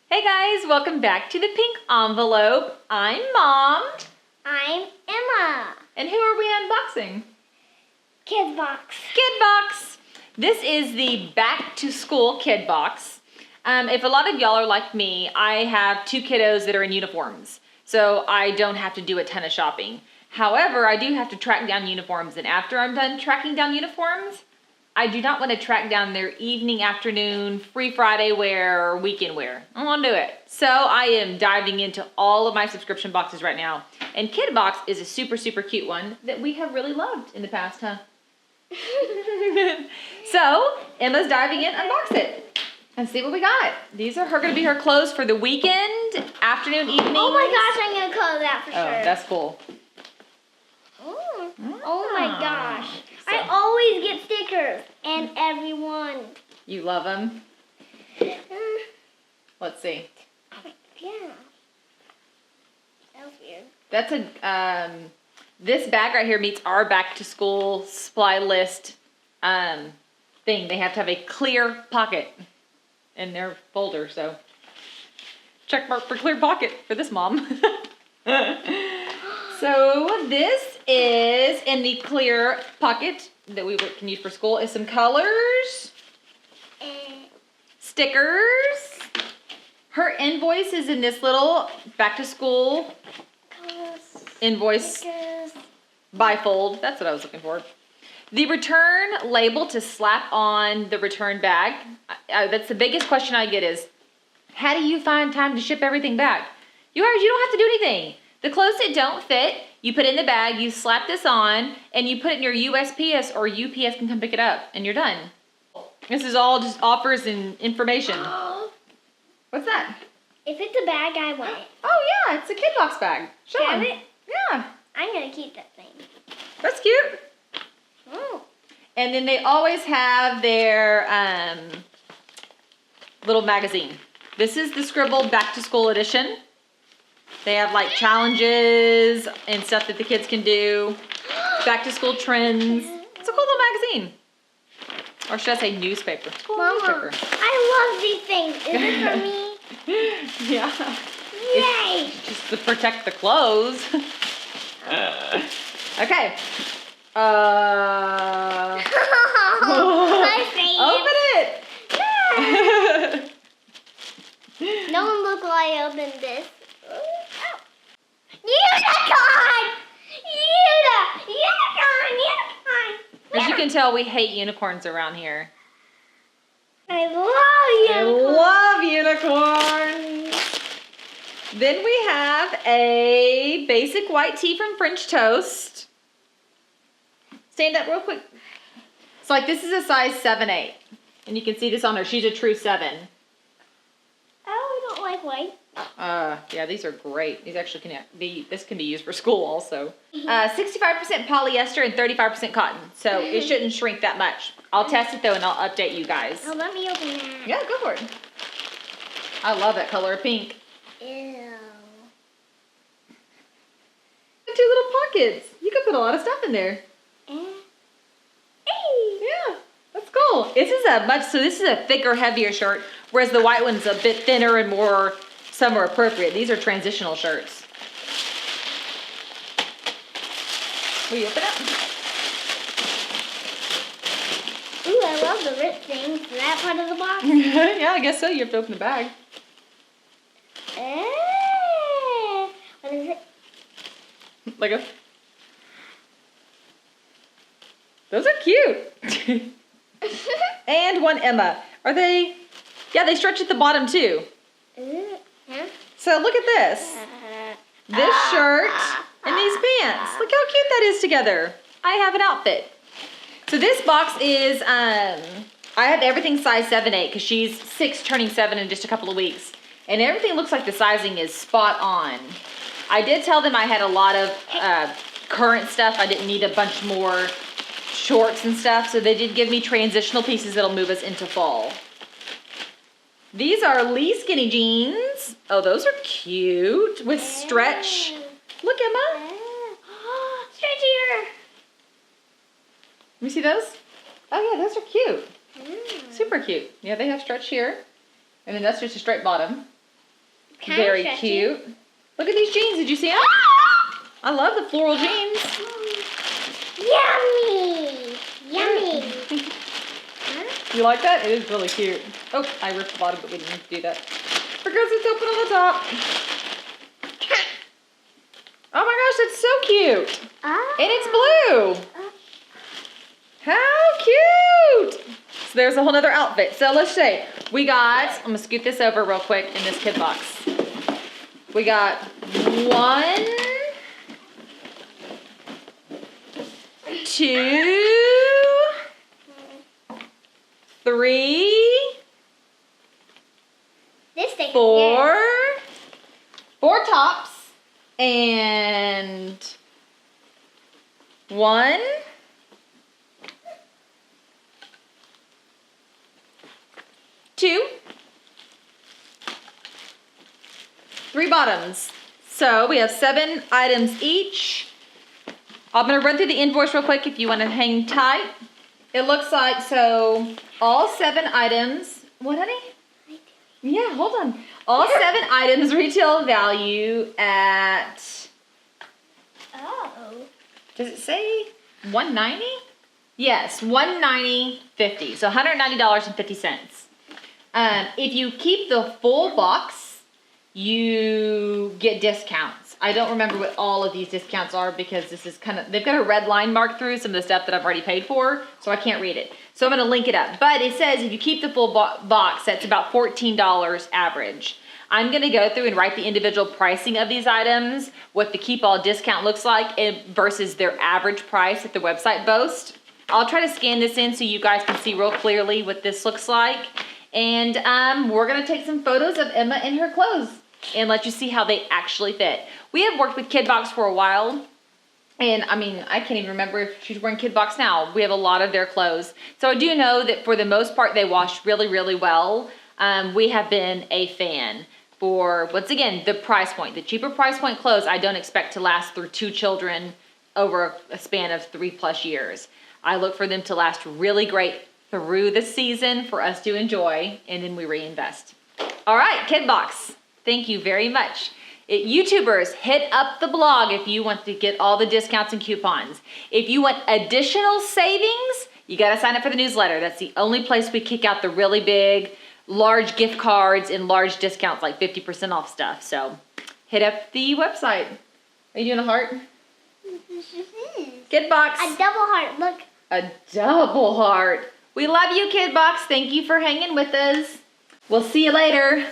Hey guys, welcome back to the Pink Envelope. I'm Mom. I'm Emma. And who are we unboxing? KidBox. KidBox. This is the back to school KidBox. If a lot of y'all are like me, I have two kiddos that are in uniforms, so I don't have to do a ton of shopping. However, I do have to track down uniforms, and after I'm done tracking down uniforms, I do not want to track down their evening, afternoon, free Friday wear, or weekend wear. I don't want to do it. So I am diving into all of my subscription boxes right now. And KidBox is a super, super cute one that we have really loved in the past, huh? So Emma's diving in, unbox it, and see what we got. These are going to be her clothes for the weekend, afternoon, evening. Oh my gosh, I'm going to close that for sure. Oh, that's cool. Oh my gosh. So. I always get stickers, and everyone. You love them? Let's see. Yeah. That was weird. That's a, this bag right here meets our back to school supply list thing. They have to have a clear pocket in their folder, so check mark for clear pocket for this mom. So this is in the clear pocket that we can use for school is some colors, stickers. Her invoice is in this little back to school invoice bifold. That's what I was looking for. The return label to slap on the return bag. That's the biggest question I get is, how do you find time to ship everything back? You don't have to do anything. The clothes that don't fit, you put in the bag, you slap this on, and you put it in your USPS or UPS can come pick it up, and you're done. This is all just offers and information. What's that? If it's a bag, I want it. Oh yeah, it's a KidBox bag. Show Have them. it? Yeah. I'm going to keep that thing. That's cute. Oh. And then they always have their little magazine. This is the Scribbled Back to School edition. They have like challenges and stuff that the kids can do. Back to school trends. It's a cool little magazine. Or should I say newspaper? It's a cool Mama, newspaper. I love these things. Is it for me? Yeah. Yay! It's just to protect the clothes. Okay. My favorite. Open it. No one look like I opened this. Unicorn! Unicorn! As you can tell, we hate unicorns around here. I love unicorns. I love unicorns. Then we have a basic white tee from French Toast. Stand up real quick. So like this is a size 7/8. And you can see this on her. She's a true 7. Oh, I don't like white. Yeah, these are great. These actually this can be used for school also. 65% polyester and 35% cotton. So it shouldn't shrink that much. I'll test it though and I'll update you guys. Oh, let me open that. Yeah, go for it. I love that color of pink. Ew. 2 little pockets. You can put a lot of stuff in there. Hey. Yeah, that's cool. This is a thicker, heavier shirt, whereas the white one's a bit thinner and more summer appropriate. These are transitional shirts. Will you open it? Ooh, I love the rip thing for that part of the box. Yeah, I guess so. You have to open the bag. What is it? Lego. Those are cute. And one Emma. Are they? Yeah, they stretch at the bottom too. Huh? So look at this. This shirt and these pants. Look how cute that is together. I have an outfit. So this box is, I have everything size 7/8 because she's 6 turning 7 in just a couple of weeks. And everything looks like the sizing is spot on. I did tell them I had a lot of current stuff. I didn't need a bunch more shorts and stuff. So they did give me transitional pieces that'll move us into fall. These are Lee skinny jeans. Oh, those are cute with stretch. Look, Emma. Stretchier. Let me see those. Oh yeah, those are cute. Super cute. Yeah, they have stretch here. And then that's just a straight bottom. Kinda Very stretchy. cute. Look at these jeans. Did you see them? I love the floral jeans. Yummy! Yummy! You like that? It is really cute. Oh, I ripped the bottom, but we didn't need to do that. Because it's open on the top. Oh my gosh, that's so cute. And it's blue. How cute. So there's a whole nother outfit. So let's say we got, I'm gonna scoot this over real quick in this kid box. We got 1, 2, 3, This thing. 4 tops, and 1, 2, 3 bottoms. So we have 7 items each. I'm gonna run through the invoice real quick if you wanna hang tight. It looks like, so all 7 items, what honey? Yeah, hold on. All 7 items retail value at, Oh. does it say 190? Yes, 190.50. So $190.50. If you keep the full box, you get discounts. I don't remember what all of these discounts are because this is kind of, they've got a red line marked through some of the stuff that I've already paid for, so I can't read it. So I'm gonna link it up. But it says if you keep the full box, that's about $14 average. I'm gonna go through and write the individual pricing of these items, what the keep all discount looks like versus their average price that the website boasts. I'll try to scan this in so you guys can see real clearly what this looks like. And we're gonna take some photos of Emma in her clothes and let you see how they actually fit. We have worked with KidBox for a while, and I mean, I can't even remember if she's wearing KidBox now. We have a lot of their clothes. So I do know that for the most part, they wash really, really well. We have been a fan for, once again, the price point. The cheaper price point clothes I don't expect to last through 2 children over a span of 3+ years. I look for them to last really great through the season for us to enjoy, and then we reinvest. All right, KidBox, thank you very much. YouTubers, hit up the blog if you want to get all the discounts and coupons. If you want additional savings, you gotta sign up for the newsletter. That's the only place we kick out the really big, large gift cards and large discounts, like 50% off stuff. So hit up the website. Are you doing a heart? KidBox. A double heart, look. A double heart. We love you, KidBox. Thank you for hanging with us. We'll see you later.